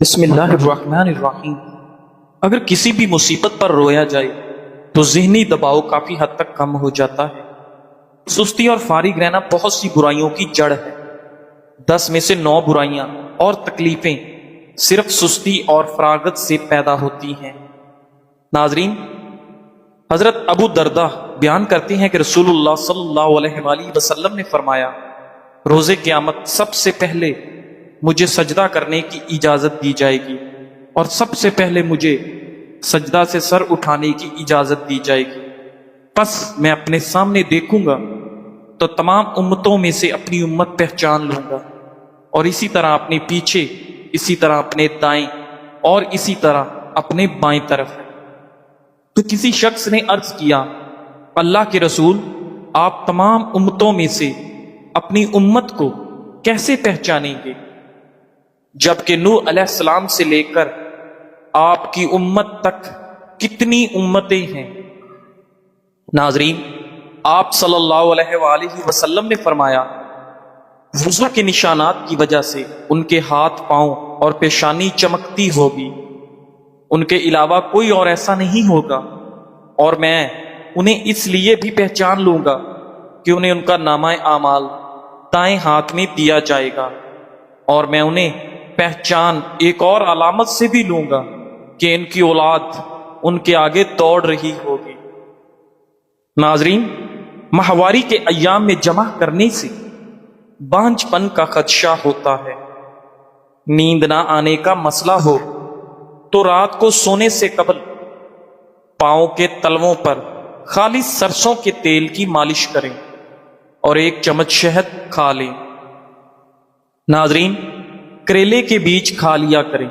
بسم اللہ الرحمن الرحیم۔ اگر کسی بھی مصیبت پر رویا جائے تو ذہنی دباؤ کافی حد تک کم ہو جاتا ہے۔ سستی اور فارغ رہنا بہت سی برائیوں کی جڑ ہے۔ 10 میں سے 9 برائیاں اور تکلیفیں صرف سستی اور فراغت سے پیدا ہوتی ہیں۔ ناظرین، حضرت ابو دردہ بیان کرتے ہیں کہ رسول اللہ صلی اللہ علیہ وآلہ وسلم نے فرمایا، روز قیامت سب سے پہلے مجھے سجدہ کرنے کی اجازت دی جائے گی اور سب سے پہلے مجھے سجدہ سے سر اٹھانے کی اجازت دی جائے گی۔ پس میں اپنے سامنے دیکھوں گا تو تمام امتوں میں سے اپنی امت پہچان لوں گا، اور اسی طرح اپنے پیچھے، اسی طرح اپنے دائیں، اور اسی طرح اپنے بائیں طرف۔ تو کسی شخص نے عرض کیا، اللہ کے رسول، آپ تمام امتوں میں سے اپنی امت کو کیسے پہچانیں گے، جبکہ نوح علیہ السلام سے لے کر آپ کی امت تک کتنی امتیں ہیں؟ ناظرین، آپ صلی اللہ علیہ وآلہ وسلم نے فرمایا، وضو کے نشانات کی وجہ سے ان کے ہاتھ، پاؤں اور پیشانی چمکتی ہوگی، ان کے علاوہ کوئی اور ایسا نہیں ہوگا، اور میں انہیں اس لیے بھی پہچان لوں گا کہ انہیں ان کا نامہ اعمال دائیں ہاتھ میں دیا جائے گا، اور میں انہیں پہچان ایک اور علامت سے بھی لوں گا کہ ان کی اولاد ان کے آگے دوڑ رہی ہوگی۔ ناظرین، ماہواری کے ایام میں جمع کرنے سے بانجھ پن کا خدشہ ہوتا ہے۔ نیند نہ آنے کا مسئلہ ہو تو رات کو سونے سے قبل پاؤں کے تلووں پر خالص سرسوں کے تیل کی مالش کریں اور 1 چمچ شہد کھا لیں۔ ناظرین، کریلے کے بیج کھا لیا کریں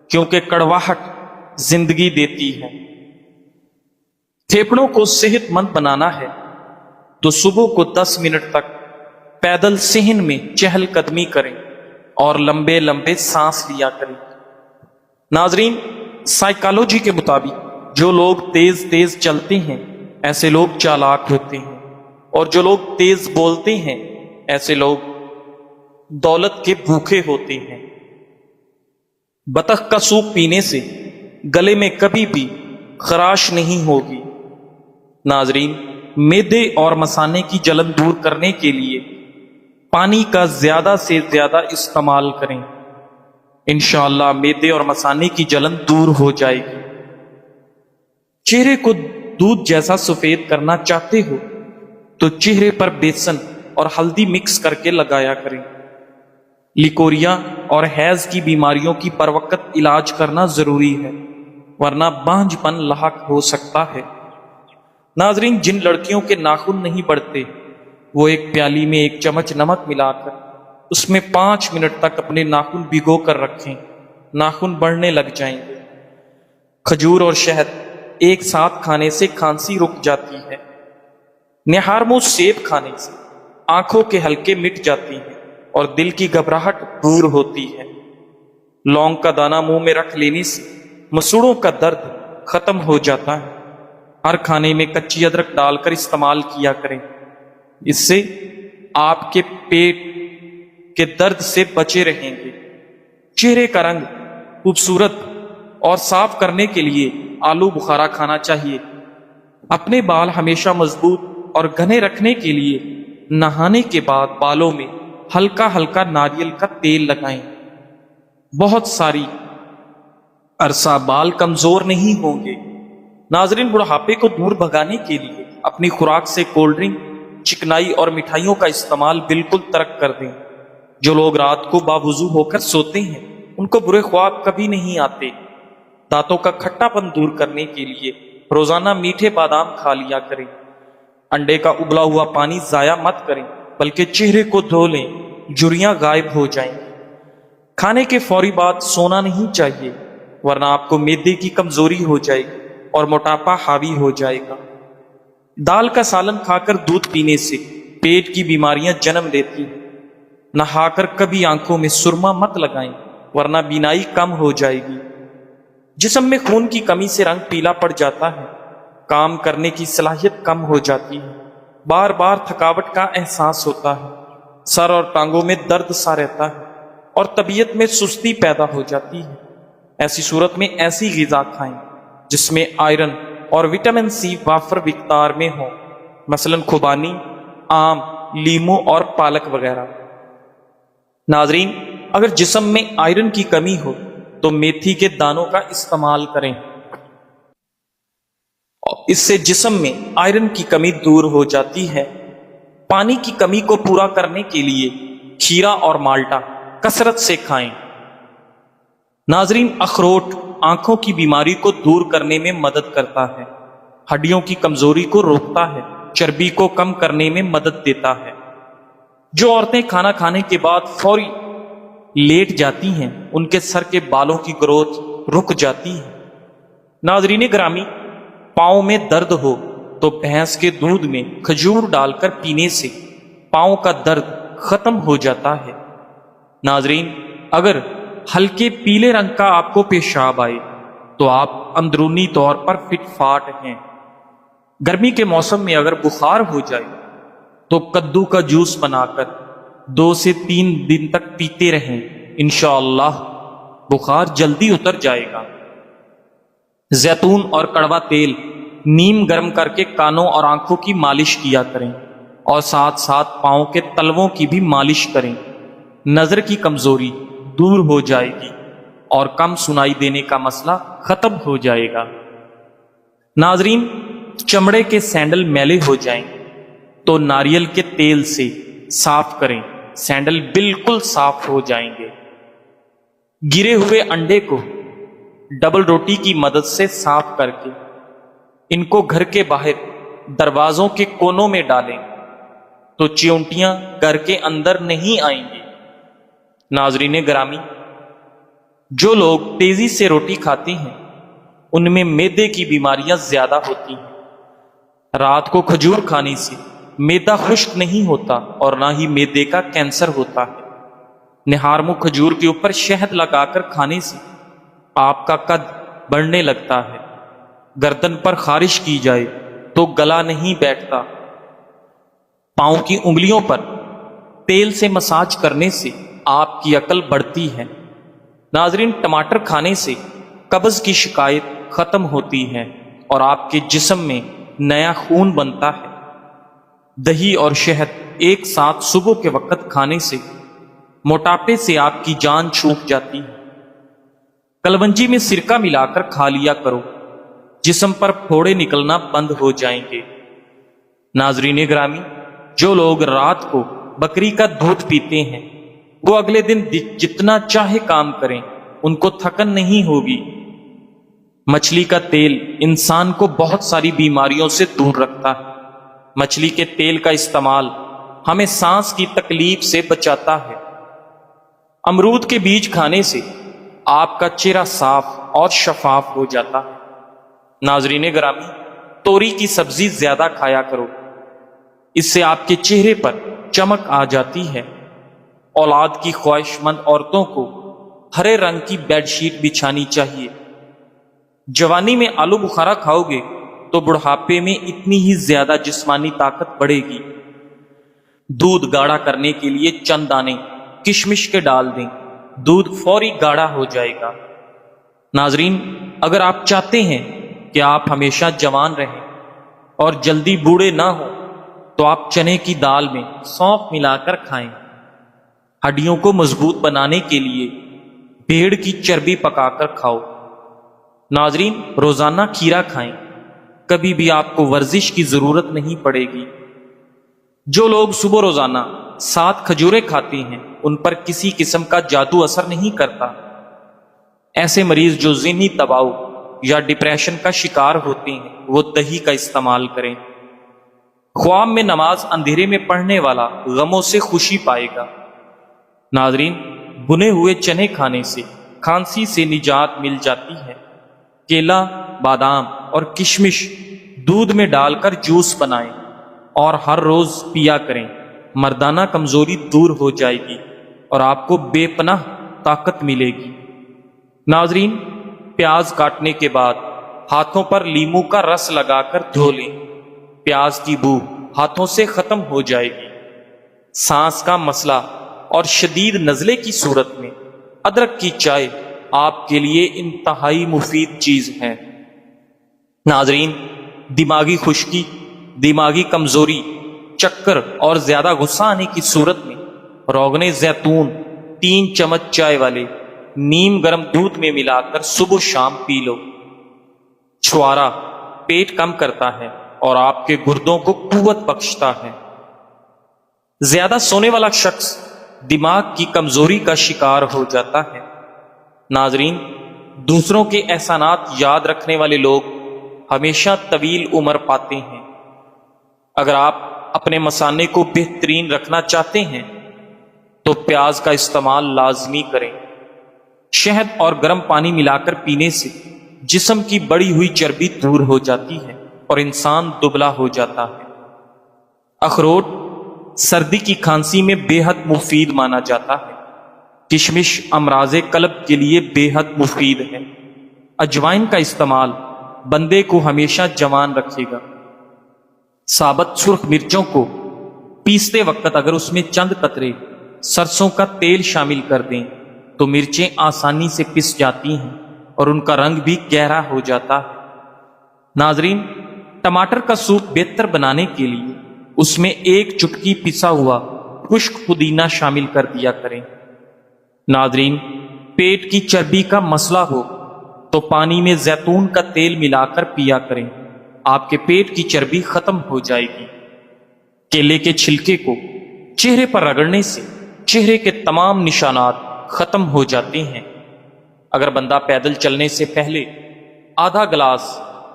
کیونکہ کڑواہٹ زندگی دیتی ہے۔ پھیپھڑوں کو صحت مند بنانا ہے تو صبح کو 10 منٹ تک پیدل صحن میں چہل قدمی کریں اور لمبے لمبے سانس لیا کریں۔ ناظرین، سائیکالوجی کے مطابق جو لوگ تیز تیز چلتے ہیں ایسے لوگ چالاک ہوتے ہیں، اور جو لوگ تیز بولتے ہیں ایسے لوگ دولت کے بھوکے ہوتے ہیں۔ بطخ کا سوپ پینے سے گلے میں کبھی بھی خراش نہیں ہوگی۔ ناظرین، معدے اور مثانے کی جلن دور کرنے کے لیے پانی کا زیادہ سے زیادہ استعمال کریں، انشاءاللہ معدے اور مثانے کی جلن دور ہو جائے گی۔ چہرے کو دودھ جیسا سفید کرنا چاہتے ہو تو چہرے پر بیسن اور ہلدی مکس کر کے لگایا کریں۔ لیکوریا اور حیض کی بیماریوں کی بروقت علاج کرنا ضروری ہے، ورنہ بانجھ پن لاحق ہو سکتا ہے۔ ناظرین، جن لڑکیوں کے ناخن نہیں بڑھتے وہ ایک پیالی میں 1 چمچ نمک ملا کر اس میں 5 منٹ تک اپنے ناخن بھگو کر رکھیں، ناخن بڑھنے لگ جائیں گے۔ کھجور اور شہد ایک ساتھ کھانے سے کھانسی رک جاتی ہے۔ نہارمو سیب کھانے سے آنکھوں کے حلقے مٹ جاتی ہیں اور دل کی گھبراہٹ دور ہوتی ہے۔ لونگ کا دانہ منہ میں رکھ لینے سے مسوڑوں کا درد ختم ہو جاتا ہے۔ ہر کھانے میں کچی ادرک ڈال کر استعمال کیا کریں، اس سے آپ کے پیٹ کے درد سے بچے رہیں گے۔ چہرے کا رنگ خوبصورت اور صاف کرنے کے لیے آلو بخارا کھانا چاہیے۔ اپنے بال ہمیشہ مضبوط اور گھنے رکھنے کے لیے نہانے کے بعد بالوں میں ہلکا ہلکا ناریل کا تیل لگائیں۔ بہت ساری عرصہ بال کمزور نہیں ہوں گے۔ ناظرین، بڑھاپے کو دور بھگانے کے لیے اپنی خوراک سے کولڈ ڈرنک، چکنائی اور مٹھائیوں کا استعمال بالکل ترک کر دیں۔ جو لوگ رات کو باوضو ہو کر سوتے ہیں ان کو برے خواب کبھی نہیں آتے۔ دانتوں کا کھٹا پن دور کرنے کے لیے روزانہ میٹھے بادام کھا لیا کریں۔ انڈے کا ابلا ہوا پانی ضائع مت کریں بلکہ چہرے کو دھو لیں، جھریاں غائب ہو جائیں۔ کھانے کے فوری بعد سونا نہیں چاہیے ورنہ آپ کو معدے کی کمزوری ہو جائے گی اور موٹاپا حاوی ہو جائے گا۔ دال کا سالن کھا کر دودھ پینے سے پیٹ کی بیماریاں جنم لیتی ہیں۔ نہا کر کبھی آنکھوں میں سرما مت لگائیں ورنہ بینائی کم ہو جائے گی۔ جسم میں خون کی کمی سے رنگ پیلا پڑ جاتا ہے، کام کرنے کی صلاحیت کم ہو جاتی ہے، بار بار تھکاوٹ کا احساس ہوتا ہے، سر اور ٹانگوں میں درد سا رہتا ہے، اور طبیعت میں سستی پیدا ہو جاتی ہے۔ ایسی صورت میں ایسی غذا کھائیں جس میں آئرن اور وٹامن سی وافر مقدار میں ہو، مثلا خوبانی، آم، لیمو اور پالک وغیرہ۔ ناظرین، اگر جسم میں آئرن کی کمی ہو تو میتھی کے دانوں کا استعمال کریں، اس سے جسم میں آئرن کی کمی دور ہو جاتی ہے۔ پانی کی کمی کو پورا کرنے کے لیے کھیرا اور مالٹا کثرت سے کھائیں۔ ناظرین، اخروٹ آنکھوں کی بیماری کو دور کرنے میں مدد کرتا ہے، ہڈیوں کی کمزوری کو روکتا ہے، چربی کو کم کرنے میں مدد دیتا ہے۔ جو عورتیں کھانا کھانے کے بعد فوری لیٹ جاتی ہیں ان کے سر کے بالوں کی گروتھ رک جاتی ہے۔ ناظرین گرامی، پاؤں میں درد ہو تو بھینس کے دودھ میں کھجور ڈال کر پینے سے پاؤں کا درد ختم ہو جاتا ہے۔ ناظرین، اگر ہلکے پیلے رنگ کا آپ کو پیشاب آئے تو آپ اندرونی طور پر فٹ فاٹ ہیں۔ گرمی کے موسم میں اگر بخار ہو جائے تو کدو کا جوس بنا کر 2 سے 3 دن تک پیتے رہیں، انشاءاللہ بخار جلدی اتر جائے گا۔ زیتون اور کڑوا تیل نیم گرم کر کے کانوں اور آنکھوں کی مالش کیا کریں اور ساتھ ساتھ پاؤں کے تلووں کی بھی مالش کریں۔ نظر کی کمزوری دور ہو جائے گی اور کم سنائی دینے کا مسئلہ ختم ہو جائے گا۔ ناظرین، چمڑے کے سینڈل میلے ہو جائیں تو ناریل کے تیل سے صاف کریں، سینڈل بالکل صاف ہو جائیں گے۔ گرے ہوئے انڈے کو ڈبل روٹی کی مدد سے صاف کر کے ان کو گھر کے باہر دروازوں کے کونوں میں ڈالیں تو چیونٹیاں گھر کے اندر نہیں آئیں گی۔ ناظرین گرامی، جو لوگ تیزی سے روٹی کھاتے ہیں ان میں معدے کی بیماریاں زیادہ ہوتی ہیں۔ رات کو کھجور کھانے سے معدہ خشک نہیں ہوتا اور نہ ہی معدے کا کینسر ہوتا ہے۔ نہار منہ کھجور کے اوپر شہد لگا کر کھانے سے آپ کا قد بڑھنے لگتا ہے۔ گردن پر خارش کی جائے تو گلا نہیں بیٹھتا۔ پاؤں کی انگلیوں پر تیل سے مساج کرنے سے آپ کی عقل بڑھتی ہے۔ ناظرین، ٹماٹر کھانے سے قبض کی شکایت ختم ہوتی ہے اور آپ کے جسم میں نیا خون بنتا ہے۔ دہی اور شہد ایک ساتھ صبح کے وقت کھانے سے موٹاپے سے آپ کی جان چھوٹ جاتی ہے۔ کلونجی میں سرکہ ملا کر کھا لیا کرو، جسم پر پھوڑے نکلنا بند ہو جائیں گے۔ ناظرین گرامی، جو لوگ رات کو بکری کا دودھ پیتے ہیں وہ اگلے دن جتنا چاہے کام کریں ان کو تھکن نہیں ہوگی۔ مچھلی کا تیل انسان کو بہت ساری بیماریوں سے دور رکھتا ہے۔ مچھلی کے تیل کا استعمال ہمیں سانس کی تکلیف سے بچاتا ہے۔ امرود کے بیج کھانے سے آپ کا چہرہ صاف اور شفاف ہو جاتا ہے۔ ناظرین گرامی، توری کی سبزی زیادہ کھایا کرو، اس سے آپ کے چہرے پر چمک آ جاتی ہے۔ اولاد کی خواہش مند عورتوں کو ہرے رنگ کی بیڈ شیٹ بچھانی چاہیے۔ جوانی میں آلو بخارا کھاؤ گے تو بڑھاپے میں اتنی ہی زیادہ جسمانی طاقت بڑھے گی۔ دودھ گاڑھا کرنے کے لیے چند دانے کشمش کے ڈال دیں، دودھ فوری گاڑھا ہو جائے گا۔ ناظرین، اگر آپ چاہتے ہیں کہ آپ ہمیشہ جوان رہیں اور جلدی بوڑھے نہ ہوں تو آپ چنے کی دال میں سونف ملا کر کھائیں۔ ہڈیوں کو مضبوط بنانے کے لیے بھیڑ کی چربی پکا کر کھاؤ۔ ناظرین، روزانہ کھیرا کھائیں، کبھی بھی آپ کو ورزش کی ضرورت نہیں پڑے گی۔ جو لوگ صبح روزانہ 7 کھجوریں کھاتے ہیں ان پر کسی قسم کا جادو اثر نہیں کرتا۔ ایسے مریض جو ذہنی دباؤ یا ڈپریشن کا شکار ہوتے ہیں وہ دہی کا استعمال کریں۔ خواب میں نماز اندھیرے میں پڑھنے والا غموں سے خوشی پائے گا۔ ناظرین، بنے ہوئے چنے کھانے سے کھانسی سے نجات مل جاتی ہے۔ کیلا، بادام اور کشمش دودھ میں ڈال کر جوس بنائیں اور ہر روز پیا کریں۔ مردانہ کمزوری دور ہو جائے گی اور آپ کو بے پناہ طاقت ملے گی۔ ناظرین، پیاز کاٹنے کے بعد ہاتھوں پر لیمو کا رس لگا کر دھو لیں، پیاز کی بو ہاتھوں سے ختم ہو جائے گی۔ سانس کا مسئلہ اور شدید نزلے کی صورت میں ادرک کی چائے آپ کے لیے انتہائی مفید چیز ہے۔ ناظرین، دماغی خشکی، دماغی کمزوری، چکر اور زیادہ غصہ آنے کی صورت میں روغن زیتون 3 چمچ چائے والے نیم گرم دودھ میں ملا کر صبح و شام پی لو۔ چھوارا پیٹ کم کرتا ہے اور آپ کے گردوں کو قوت بخشتا ہے۔ زیادہ سونے والا شخص دماغ کی کمزوری کا شکار ہو جاتا ہے۔ ناظرین، دوسروں کے احسانات یاد رکھنے والے لوگ ہمیشہ طویل عمر پاتے ہیں۔ اگر آپ اپنے مثانے کو بہترین رکھنا چاہتے ہیں تو پیاز کا استعمال لازمی کریں۔ شہد اور گرم پانی ملا کر پینے سے جسم کی بڑی ہوئی چربی دور ہو جاتی ہے اور انسان دبلا ہو جاتا ہے۔ اخروٹ سردی کی کھانسی میں بے حد مفید مانا جاتا ہے۔ کشمش امراض قلب کے لیے بے حد مفید ہے۔ اجوائن کا استعمال بندے کو ہمیشہ جوان رکھے گا۔ ثابت سرخ مرچوں کو پیستے وقت اگر اس میں چند قطرے سرسوں کا تیل شامل کر دیں تو مرچیں آسانی سے پس جاتی ہیں اور ان کا رنگ بھی گہرا ہو جاتا ہے۔ ناظرین، ٹماٹر کا سوپ بہتر بنانے کے لیے اس میں 1 چٹکی پسا ہوا خشک پودینہ شامل کر دیا کریں۔ ناظرین، پیٹ کی چربی کا مسئلہ ہو تو پانی میں زیتون کا تیل ملا کر پیا کریں، آپ کے پیٹ کی چربی ختم ہو جائے گی۔ کیلے کے چھلکے کو چہرے پر رگڑنے سے چہرے کے تمام نشانات ختم ہو جاتے ہیں۔ اگر بندہ پیدل چلنے سے پہلے آدھا گلاس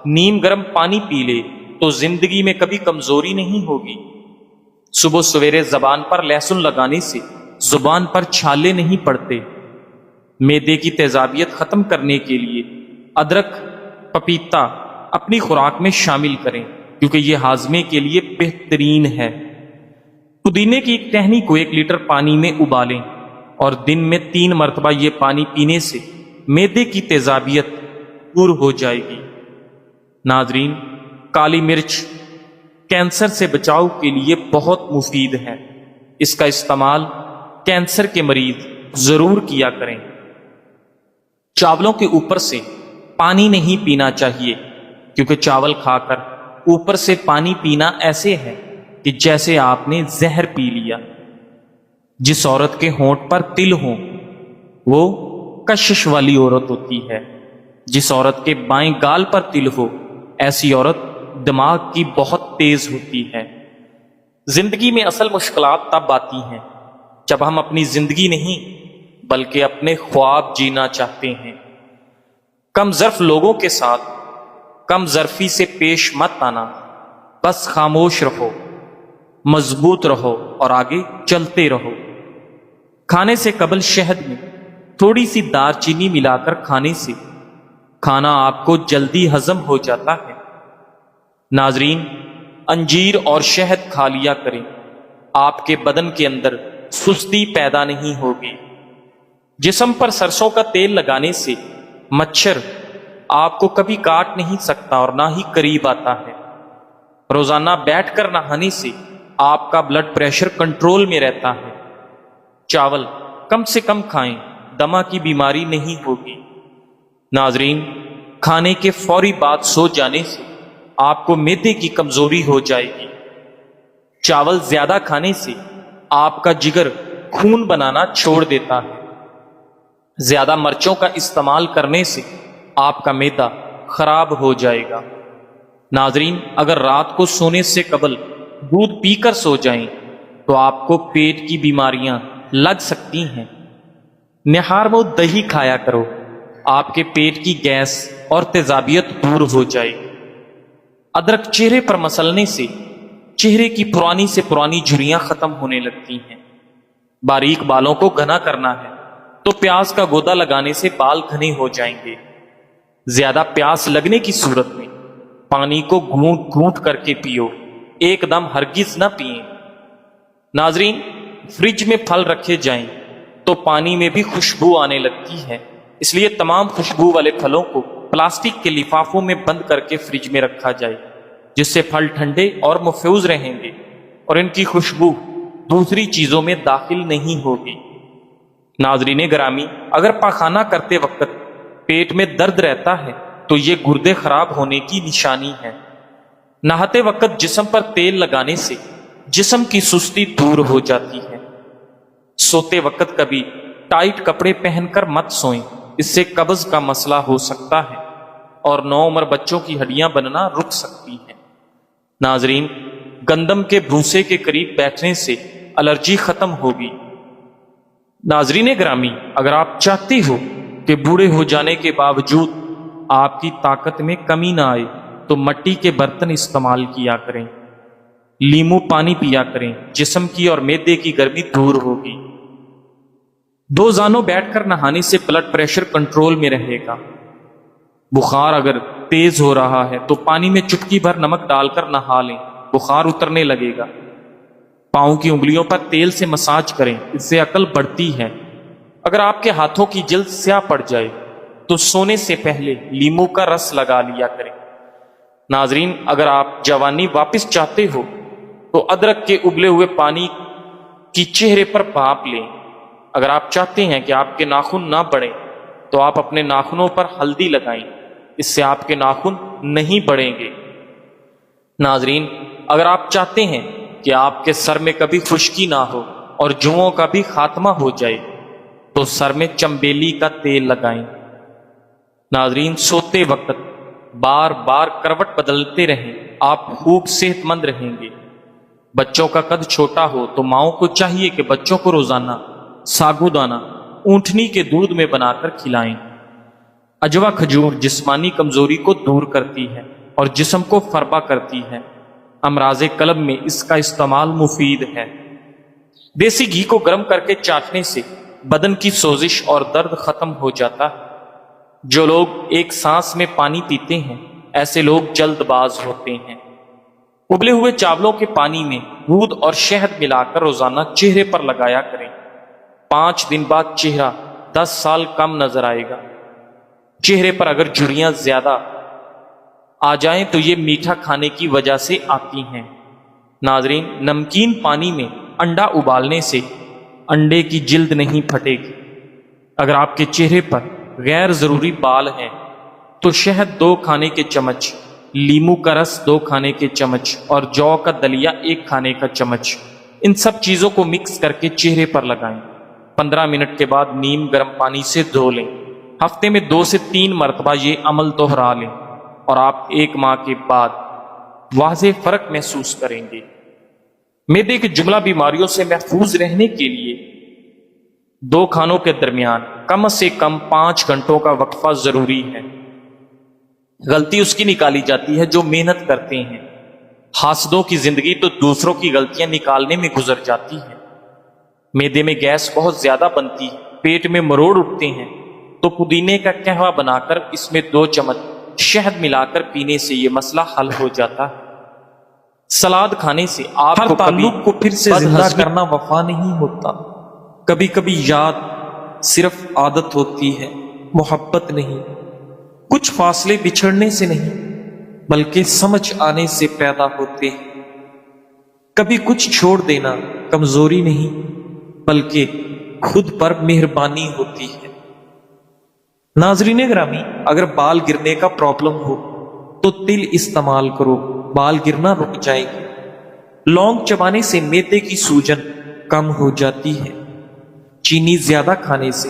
نیم گرم پانی پی لے تو زندگی میں کبھی کمزوری نہیں ہوگی۔ صبح سویرے زبان پر لہسن لگانے سے زبان پر چھالے نہیں پڑتے۔ معدے کی تیزابیت ختم کرنے کے لیے ادرک، پپیتا اپنی خوراک میں شامل کریں کیونکہ یہ ہاضمے کے لیے بہترین ہے۔ پودینے کی ایک ٹہنی کو 1 لیٹر پانی میں ابالیں اور دن میں 3 مرتبہ یہ پانی پینے سے معدے کی تیزابیت دور ہو جائے گی۔ ناظرین، کالی مرچ کینسر سے بچاؤ کے لیے بہت مفید ہے۔ اس کا استعمال کینسر کے مریض ضرور کیا کریں۔ چاولوں کے اوپر سے پانی نہیں پینا چاہیے کیونکہ چاول کھا کر اوپر سے پانی پینا ایسے ہے کہ جیسے آپ نے زہر پی لیا۔ جس عورت کے ہونٹ پر تل ہوں وہ کشش والی عورت ہوتی ہے۔ جس عورت کے بائیں گال پر تل ہو ایسی عورت دماغ کی بہت تیز ہوتی ہے۔ زندگی میں اصل مشکلات تب آتی ہیں جب ہم اپنی زندگی نہیں بلکہ اپنے خواب جینا چاہتے ہیں۔ کم ظرف لوگوں کے ساتھ کم ظرفی سے پیش مت آنا، بس خاموش رہو، مضبوط رہو اور آگے چلتے رہو۔ کھانے سے قبل شہد میں تھوڑی سی دار چینی ملا کر کھانے سے کھانا آپ کو جلدی ہضم ہو جاتا ہے۔ ناظرین، انجیر اور شہد کھا لیا کریں، آپ کے بدن کے اندر سستی پیدا نہیں ہوگی۔ جسم پر سرسوں کا تیل لگانے سے مچھر آپ کو کبھی کاٹ نہیں سکتا اور نہ ہی قریب آتا ہے۔ روزانہ بیٹھ کر نہانے سے آپ کا بلڈ پریشر کنٹرول میں رہتا ہے۔ چاول کم سے کم کھائیں، دمہ کی بیماری نہیں ہوگی۔ ناظرین، کھانے کے فوری بعد سو جانے سے آپ کو معدے کی کمزوری ہو جائے گی۔ چاول زیادہ کھانے سے آپ کا جگر خون بنانا چھوڑ دیتا ہے۔ زیادہ مرچوں کا استعمال کرنے سے آپ کا معدہ خراب ہو جائے گا۔ ناظرین، اگر رات کو سونے سے قبل دودھ پی کر سو جائیں تو آپ کو پیٹ کی بیماریاں لگ سکتی ہیں۔ نہار میں دہی کھایا کرو، آپ کے پیٹ کی گیس اور تیزابیت دور ہو جائے گی۔ ادرک چہرے پر مسلنے سے چہرے کی پرانی سے پرانی جھریاں ختم ہونے لگتی ہیں۔ باریک بالوں کو گھنا کرنا ہے تو پیاز کا گودا لگانے سے بال گھنے ہو جائیں گے۔ زیادہ پیاس لگنے کی صورت میں پانی کو گھونٹ گھونٹ کر کے پیو، ایک دم ہرگز نہ پئیں۔ ناظرین، فریج میں پھل رکھے جائیں تو پانی میں بھی خوشبو آنے لگتی ہے، اس لیے تمام خوشبو والے پھلوں کو پلاسٹک کے لفافوں میں بند کر کے فریج میں رکھا جائے، جس سے پھل ٹھنڈے اور محفوظ رہیں گے اور ان کی خوشبو دوسری چیزوں میں داخل نہیں ہوگی۔ ناظرین گرامی، اگر پاخانہ کرتے وقت پیٹ میں درد رہتا ہے تو یہ گردے خراب ہونے کی نشانی ہے۔ نہاتے وقت جسم پر تیل لگانے سے جسم کی سستی دور ہو جاتی ہے۔ سوتے وقت کبھی ٹائٹ کپڑے پہن کر مت سوئیں، اس سے قبض کا مسئلہ ہو سکتا ہے اور نوعمر بچوں کی ہڈیاں بننا رک سکتی ہیں۔ ناظرین، گندم کے بھوسے کے قریب بیٹھنے سے الرجی ختم ہوگی۔ ناظرین گرامی، اگر آپ چاہتے ہو کہ بوڑھے ہو جانے کے باوجود آپ کی طاقت میں کمی نہ آئے تو مٹی کے برتن استعمال کیا کریں، لیمو پانی پیا کریں، جسم کی اور معدے کی گرمی دور ہوگی۔ دو زانوں بیٹھ کر نہانے سے بلڈ پریشر کنٹرول میں رہے گا۔ بخار اگر تیز ہو رہا ہے تو پانی میں چٹکی بھر نمک ڈال کر نہا لیں، بخار اترنے لگے گا۔ پاؤں کی انگلیوں پر تیل سے مساج کریں، اس سے عقل بڑھتی ہے۔ اگر آپ کے ہاتھوں کی جلد سیاہ پڑ جائے تو سونے سے پہلے لیمو کا رس لگا لیا کریں۔ ناظرین، اگر آپ جوانی واپس چاہتے ہو تو ادرک کے ابلے ہوئے پانی کی چہرے پر بھاپ لیں۔ اگر آپ چاہتے ہیں کہ آپ کے ناخن نہ بڑھیں تو آپ اپنے ناخنوں پر ہلدی لگائیں، اس سے آپ کے ناخن نہیں بڑھیں گے۔ ناظرین، اگر آپ چاہتے ہیں کہ آپ کے سر میں کبھی خشکی نہ ہو اور جوؤں کا بھی خاتمہ ہو جائے تو سر میں چمبیلی کا تیل لگائیں۔ ناظرین، سوتے وقت بار بار کروٹ بدلتے رہیں، آپ خوب صحت مند رہیں گے۔ بچوں کا قد چھوٹا ہو تو ماؤں کو چاہیے کہ بچوں کو روزانہ ساگو دانہ اونٹنی کے دودھ میں بنا کر کھلائیں۔ اجوا کھجور جسمانی کمزوری کو دور کرتی ہے اور جسم کو فربا کرتی ہے۔ امراض قلب میں اس کا استعمال مفید ہے۔ دیسی گھی کو گرم کر کے چاٹنے سے بدن کی سوزش اور درد ختم ہو جاتا ہے۔ جو لوگ ایک سانس میں پانی پیتے ہیں ایسے لوگ جلد باز ہوتے ہیں۔ ابلے ہوئے چاولوں کے پانی میں دودھ اور شہد ملا کر روزانہ چہرے پر لگایا کریں۔ 5 دن بعد چہرہ 10 سال کم نظر آئے گا۔ چہرے پر اگر جھریاں زیادہ آ جائیں تو یہ میٹھا کھانے کی وجہ سے آتی ہیں۔ ناظرین، نمکین پانی میں انڈا ابالنے سے انڈے کی جلد نہیں پھٹے گی۔ اگر آپ کے چہرے پر غیر ضروری بال ہیں تو شہد 2 کھانے کے چمچ، لیمو کا رس 2 کھانے کے چمچ اور جو کا دلیا 1 کھانے کا چمچ، ان سب چیزوں کو مکس کر کے چہرے پر لگائیں۔ 15 منٹ کے بعد نیم گرم پانی سے دھو لیں۔ ہفتے میں 2 سے 3 مرتبہ یہ عمل دہرا لیں اور آپ 1 ماہ کے بعد واضح فرق محسوس کریں گے۔ معدے کی جملہ بیماریوں سے محفوظ رہنے کے لیے 2 کھانوں کے درمیان کم سے کم 5 گھنٹوں کا وقفہ ضروری ہے۔ غلطی اس کی نکالی جاتی ہے جو محنت کرتے ہیں۔ حاسدوں کی زندگی تو دوسروں کی غلطیاں نکالنے میں گزر جاتی ہے۔ معدے میں گیس بہت زیادہ بنتی ہے، پیٹ میں مروڑ اٹھتے ہیں تو پودینے کا قہوہ بنا کر اس میں 2 چمچ شہد ملا کر پینے سے یہ مسئلہ حل ہو جاتا ہے۔ سلاد کھانے سے آپ کو تعلق کو پھر سے زندہ کرنا وفا نہیں ہوتا۔ کبھی کبھی یاد صرف عادت ہوتی ہے، محبت نہیں۔ کچھ فاصلے بچھڑنے سے نہیں بلکہ سمجھ آنے سے پیدا ہوتے ہیں۔ کبھی کچھ چھوڑ دینا کمزوری نہیں بلکہ خود پر مہربانی ہوتی ہے۔ ناظرین گرامی، اگر بال گرنے کا پرابلم ہو تو تل استعمال کرو، بال گرنا رک جائے گی۔ لونگ چبانے سے معدے کی سوجن کم ہو جاتی ہے۔ چینی زیادہ کھانے سے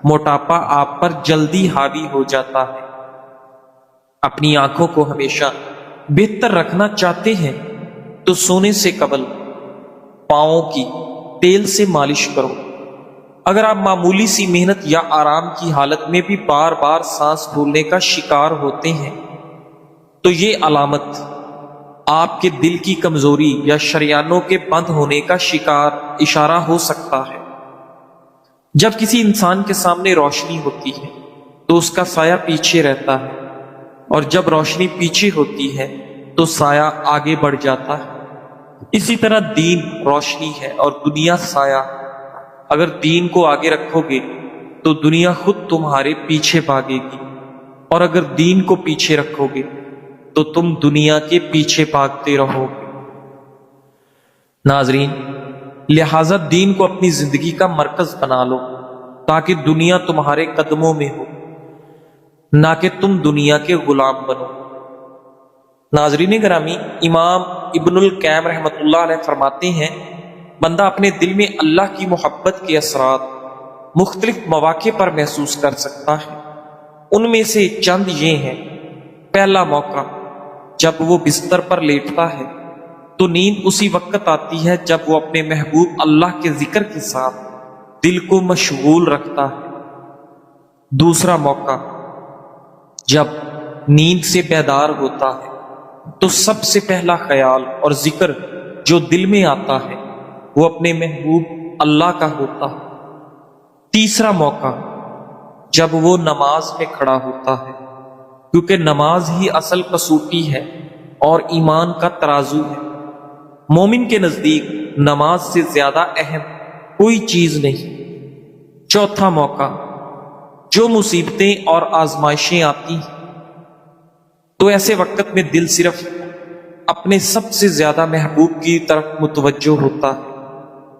موٹاپا آپ پر جلدی حاوی ہو جاتا ہے۔ اپنی آنکھوں کو ہمیشہ بہتر رکھنا چاہتے ہیں تو سونے سے قبل پاؤں کی تیل سے مالش کرو۔ اگر آپ معمولی سی محنت یا آرام کی حالت میں بھی بار بار سانس پھولنے کا شکار ہوتے ہیں تو یہ علامت آپ کے دل کی کمزوری یا شریانوں کے بند ہونے کا اشارہ ہو سکتا ہے۔ جب کسی انسان کے سامنے روشنی ہوتی ہے تو اس کا سایہ پیچھے رہتا ہے، اور جب روشنی پیچھے ہوتی ہے تو سایہ آگے بڑھ جاتا ہے۔ اسی طرح دین روشنی ہے اور دنیا سایہ۔ اگر دین کو آگے رکھو گے تو دنیا خود تمہارے پیچھے بھاگے گی، اور اگر دین کو پیچھے رکھو گے تو تم دنیا کے پیچھے بھاگتے رہو گے۔ ناظرین، لہذا دین کو اپنی زندگی کا مرکز بنا لو تاکہ دنیا تمہارے قدموں میں ہو، نہ کہ تم دنیا کے غلام بنو۔ ناظرین گرامی، امام ابن القیم رحمۃ اللہ علیہ فرماتے ہیں بندہ اپنے دل میں اللہ کی محبت کے اثرات مختلف مواقع پر محسوس کر سکتا ہے۔ ان میں سے چند یہ ہیں۔ پہلا موقع، جب وہ بستر پر لیٹتا ہے تو نیند اسی وقت آتی ہے جب وہ اپنے محبوب اللہ کے ذکر کے ساتھ دل کو مشغول رکھتا ہے۔ دوسرا موقع، جب نیند سے بیدار ہوتا ہے تو سب سے پہلا خیال اور ذکر جو دل میں آتا ہے وہ اپنے محبوب اللہ کا ہوتا ہے۔ تیسرا موقع، جب وہ نماز میں کھڑا ہوتا ہے، کیونکہ نماز ہی اصل کسوٹی ہے اور ایمان کا ترازو ہے۔ مومن کے نزدیک نماز سے زیادہ اہم کوئی چیز نہیں۔ چوتھا موقع، جو مصیبتیں اور آزمائشیں آتی ہیں تو ایسے وقت میں دل صرف اپنے سب سے زیادہ محبوب کی طرف متوجہ ہوتا ہے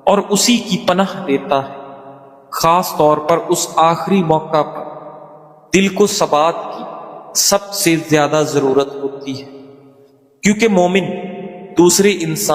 اور اسی کی پناہ لیتا ہے۔ خاص طور پر اس آخری موقع پر دل کو ثبات کی سب سے زیادہ ضرورت ہوتی ہے، کیونکہ مومن دوسرے انسان